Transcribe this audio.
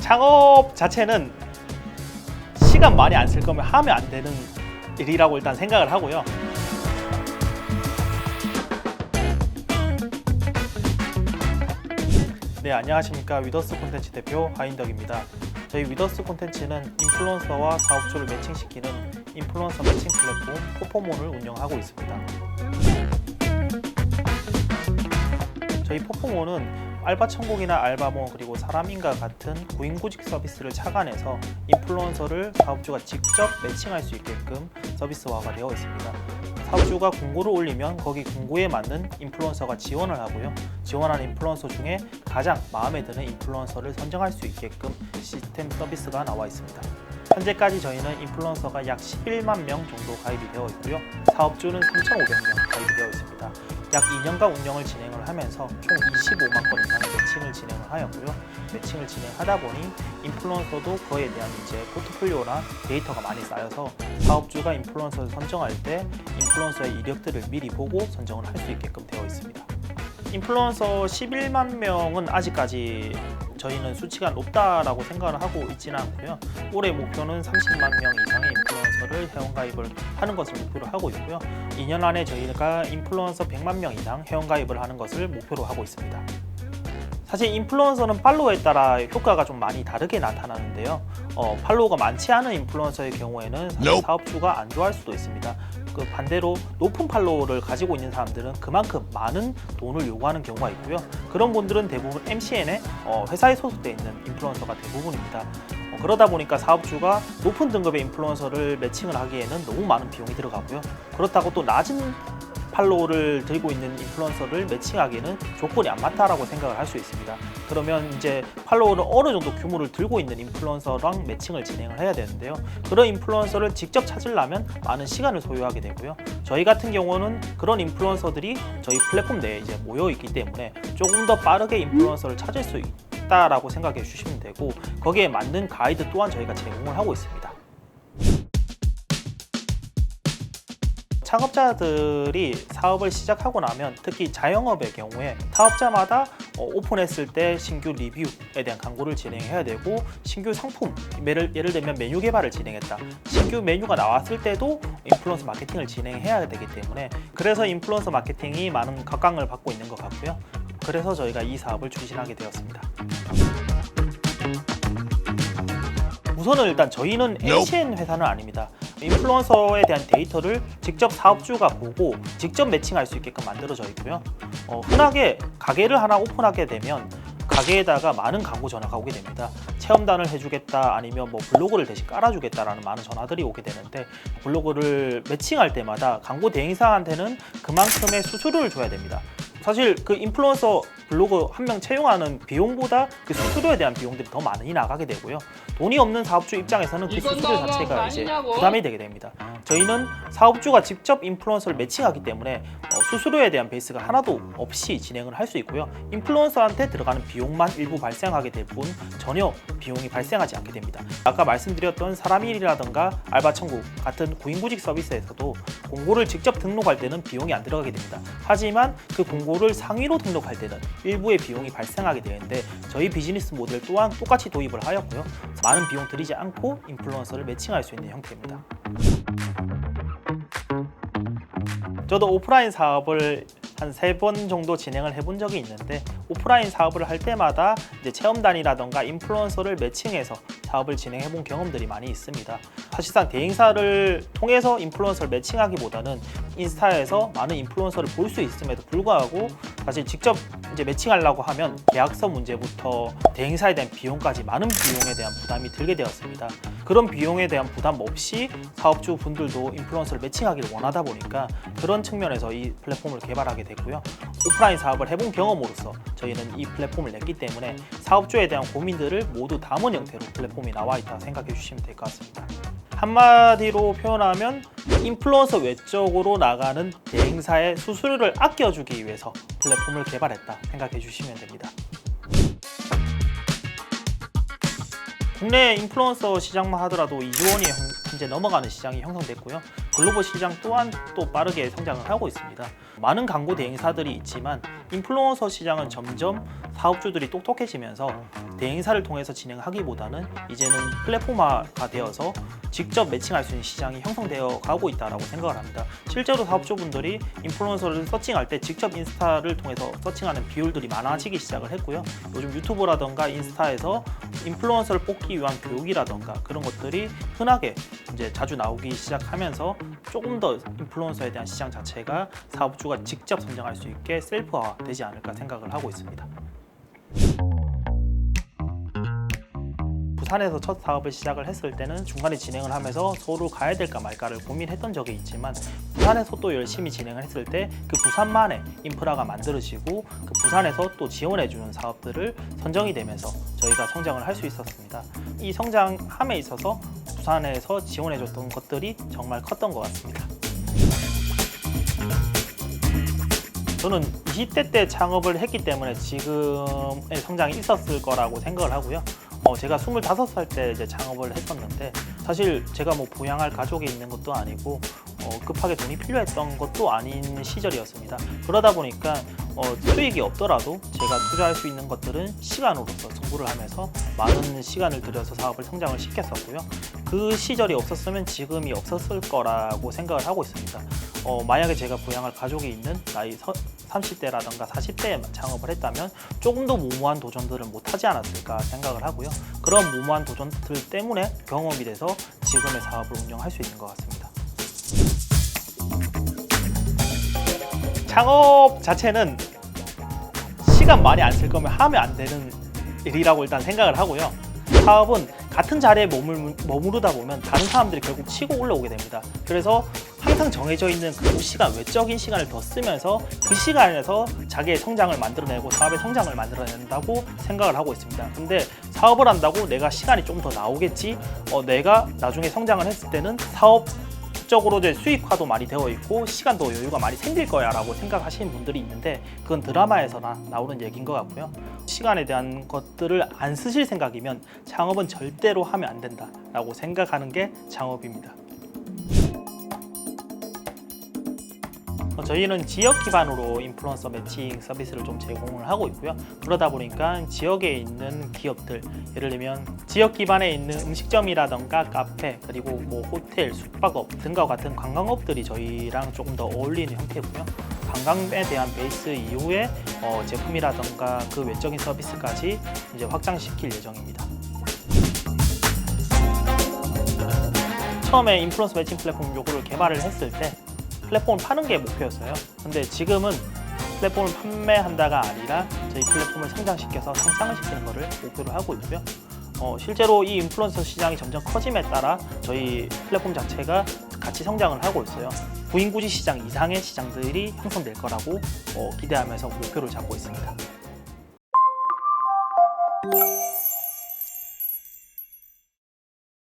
창업 자체는 시간 많이 안 쓸 거면 하면 안 되는 일이라고 일단 생각을 하고요. 네, 안녕하십니까. 위더스 콘텐츠 대표 하인덕입니다. 저희 위더스 콘텐츠는 인플루언서와 사업주를 매칭시키는 인플루언서 매칭 플랫폼 포포몬을 운영하고 있습니다. 저희 포포몬은 알바천국이나 알바몬 그리고 사람인과 같은 구인구직 서비스를 착안해서 인플루언서를 사업주가 직접 매칭할 수 있게끔 서비스화가 되어 있습니다. 사업주가 공고를 올리면 거기 공고에 맞는 인플루언서가 지원을 하고요. 지원한 인플루언서 중에 가장 마음에 드는 인플루언서를 선정할 수 있게끔 시스템 서비스가 나와 있습니다. 현재까지 저희는 인플루언서가 약 11만 명 정도 가입이 되어 있고요. 사업주는 3,500명 가입이 되어 있습니다. 약 2년간 운영을 진행을 하면서 총 25만 건 이상의 매칭을 진행을 하였고요. 매칭을 진행하다 보니 인플루언서도 그에 대한 이제 포트폴리오나 데이터가 많이 쌓여서 사업주가 인플루언서를 선정할 때 인플루언서의 이력들을 미리 보고 선정을 할 수 있게끔 되어 있습니다. 인플루언서 11만 명은 아직까지 저희는 수치가 높다라고 생각을 하고 있지는 않고요. 올해 목표는 30만 명 이상의 인플루언서를 회원가입을 하는 것을 목표로 하고 있고요. 2년 안에 저희가 인플루언서 100만 명 이상 회원가입을 하는 것을 목표로 하고 있습니다. 사실 인플루언서는 팔로워에 따라 효과가 좀 많이 다르게 나타나는데요. 팔로워가 많지 않은 인플루언서의 경우에는 사실 사업주가 안 좋아할 수도 있습니다. 그 반대로 높은 팔로워를 가지고 있는 사람들은 그만큼 많은 돈을 요구하는 경우가 있고요. 그런 분들은 대부분 MCN에 회사에 소속되어 있는 인플루언서가 대부분입니다. 그러다 보니까 사업주가 높은 등급의 인플루언서를 매칭을 하기에는 너무 많은 비용이 들어가고요. 그렇다고 또 낮은 팔로워를 들고 있는 인플루언서를 매칭하기에는 조건이 안 맞다라고 생각을 할 수 있습니다. 그러면 이제 팔로워를 어느 정도 규모를 들고 있는 인플루언서랑 매칭을 진행을 해야 되는데요. 그런 인플루언서를 직접 찾으려면 많은 시간을 소요하게 되고요. 저희 같은 경우는 그런 인플루언서들이 저희 플랫폼 내에 이제 모여 있기 때문에 조금 더 빠르게 인플루언서를 찾을 수 있다라고 생각해 주시면 되고, 거기에 맞는 가이드 또한 저희가 제공을 하고 있습니다. 창업자들이 사업을 시작하고 나면 특히 자영업의 경우에 사업자마다 오픈했을 때 신규 리뷰에 대한 광고를 진행해야 되고, 신규 상품, 예를 들면 메뉴 개발을 진행했다. 신규 메뉴가 나왔을 때도 인플루언서 마케팅을 진행해야 되기 때문에, 그래서 인플루언서 마케팅이 많은 각광을 받고 있는 것 같고요. 그래서 저희가 이 사업을 추진하게 되었습니다. 우선은 일단 저희는 MCN 회사는 아닙니다. 인플루언서에 대한 데이터를 직접 사업주가 보고 직접 매칭할 수 있게끔 만들어져 있고요. 흔하게 가게를 하나 오픈하게 되면 가게에다가 많은 광고 전화가 오게 됩니다. 체험단을 해주겠다, 아니면 뭐 블로그를 대신 깔아주겠다라는 많은 전화들이 오게 되는데, 블로그를 매칭할 때마다 광고 대행사한테는 그만큼의 수수료를 줘야 됩니다. 사실 그 인플루언서 블로그 한 명 채용하는 비용보다 그 수수료에 대한 비용들이 더 많이 나가게 되고요. 돈이 없는 사업주 입장에서는 그 수수료 자체가 이제 부담이 되게 됩니다. 저희는 사업주가 직접 인플루언서를 매칭하기 때문에 수수료에 대한 베이스가 하나도 없이 진행을 할 수 있고요. 인플루언서한테 들어가는 비용만 일부 발생하게 될 뿐 전혀 비용이 발생하지 않게 됩니다. 아까 말씀드렸던 사람일이라든가 알바천국 같은 구인구직 서비스에서도 공고를 직접 등록할 때는 비용이 안 들어가게 됩니다. 하지만 그 공고를 상위로 등록할 때는 일부의 비용이 발생하게 되는데, 저희 비즈니스 모델 또한 똑같이 도입을 하였고요. 많은 비용 들이지 않고 인플루언서를 매칭할 수 있는 형태입니다. 저도 오프라인 사업을 한 3번 정도 진행을 해본 적이 있는데, 오프라인 사업을 할 때마다 이제 체험단이라던가 인플루언서를 매칭해서 사업을 진행해 본 경험들이 많이 있습니다. 사실상 대행사를 통해서 인플루언서를 매칭하기보다는 인스타에서 많은 인플루언서를 볼 수 있음에도 불구하고 사실 직접 이제 매칭하려고 하면 계약서 문제부터 대행사에 대한 비용까지 많은 비용에 대한 부담이 들게 되었습니다. 그런 비용에 대한 부담 없이 사업주 분들도 인플루언서를 매칭하기를 원하다 보니까 그런 측면에서 이 플랫폼을 개발하게 됐고요. 오프라인 사업을 해본 경험으로서 저희는 이 플랫폼을 냈기 때문에 사업주에 대한 고민들을 모두 담은 형태로 플랫폼이 나와 있다 생각해 주시면 될 것 같습니다. 한마디로 표현하면 인플루언서 외적으로 나가는 대행사의 수수료를 아껴주기 위해서 플랫폼을 개발했다 생각해 주시면 됩니다. 국내 인플루언서 시장만 하더라도 2조 원이 현재 넘어가는 시장이 형성됐고요. 글로벌 시장 또한 또 빠르게 성장을 하고 있습니다. 많은 광고 대행사들이 있지만 인플루언서 시장은 점점 사업주들이 똑똑해지면서 대행사를 통해서 진행하기보다는 이제는 플랫폼화가 되어서 직접 매칭할 수 있는 시장이 형성되어 가고 있다고 생각을 합니다. 실제로 사업주분들이 인플루언서를 서칭할 때 직접 인스타를 통해서 서칭하는 비율들이 많아지기 시작을 했고요. 요즘 유튜브라던가 인스타에서 인플루언서를 뽑기 위한 교육이라던가 그런 것들이 흔하게 이제 자주 나오기 시작하면서 조금 더 인플루언서에 대한 시장 자체가 사업주가 직접 선정할 수 있게 셀프화 되지 않을까 생각을 하고 있습니다. 부산에서 첫 사업을 시작을 했을 때는 중간에 진행을 하면서 서울을 가야 될까 말까를 고민했던 적이 있지만 부산에서 또 열심히 진행을 했을 때 그 부산만의 인프라가 만들어지고 그 부산에서 또 지원해주는 사업들을 선정이 되면서 저희가 성장을 할 수 있었습니다. 이 성장함에 있어서 부산에서 지원해줬던 것들이 정말 컸던 것 같습니다. 저는 20대 때 창업을 했기 때문에 지금의 성장이 있었을 거라고 생각을 하고요. 제가 25살 때 이제 창업을 했었는데 사실 제가 뭐 부양할 가족이 있는 것도 아니고 급하게 돈이 필요했던 것도 아닌 시절이었습니다. 그러다 보니까 수익이 없더라도 제가 투자할 수 있는 것들은 시간으로서 승부를 하면서 많은 시간을 들여서 사업을 성장을 시켰었고요. 그 시절이 없었으면 지금이 없었을 거라고 생각을 하고 있습니다. 만약에 제가 부양할 가족이 있는 나이 30대라던가 40대에 창업을 했다면 조금 더 무모한 도전들을 못하지 않았을까 생각을 하고요. 그런 무모한 도전들 때문에 경험이 돼서 지금의 사업을 운영할 수 있는 것 같습니다. 창업 자체는 시간 많이 안 쓸 거면 하면 안 되는 일이라고 일단 생각을 하고요. 사업은 같은 자리에 머무르다 보면 다른 사람들이 결국 치고 올라오게 됩니다. 그래서 항상 정해져 있는 그 시간, 외적인 시간을 더 쓰면서 그 시간에서 자기의 성장을 만들어내고 사업의 성장을 만들어낸다고 생각을 하고 있습니다. 근데 사업을 한다고 내가 시간이 좀 더 나오겠지? 내가 나중에 성장을 했을 때는 사업적으로 이제 수익화도 많이 되어 있고 시간도 여유가 많이 생길 거야 라고 생각하시는 분들이 있는데 그건 드라마에서나 나오는 얘기인 것 같고요. 시간에 대한 것들을 안 쓰실 생각이면 창업은 절대로 하면 안 된다 라고 생각하는 게 창업입니다. 저희는 지역 기반으로 인플루언서 매칭 서비스를 좀 제공을 하고 있고요. 그러다 보니까 지역에 있는 기업들, 예를 들면 지역 기반에 있는 음식점이라던가 카페, 그리고 뭐 호텔, 숙박업 등과 같은 관광업들이 저희랑 조금 더 어울리는 형태고요. 관광에 대한 베이스 이후에 제품이라던가 그 외적인 서비스까지 이제 확장시킬 예정입니다. 처음에 인플루언서 매칭 플랫폼 요거를 개발을 했을 때 플랫폼을 파는 게 목표였어요. 근데 지금은 플랫폼을 판매한다가 아니라 저희 플랫폼을 성장시켜서 성장을 시키는 것을 목표로 하고 있고요. 실제로 이 인플루언서 시장이 점점 커짐에 따라 저희 플랫폼 자체가 같이 성장을 하고 있어요. 구인구지 시장 이상의 시장들이 형성될 거라고 기대하면서 목표를 잡고 있습니다.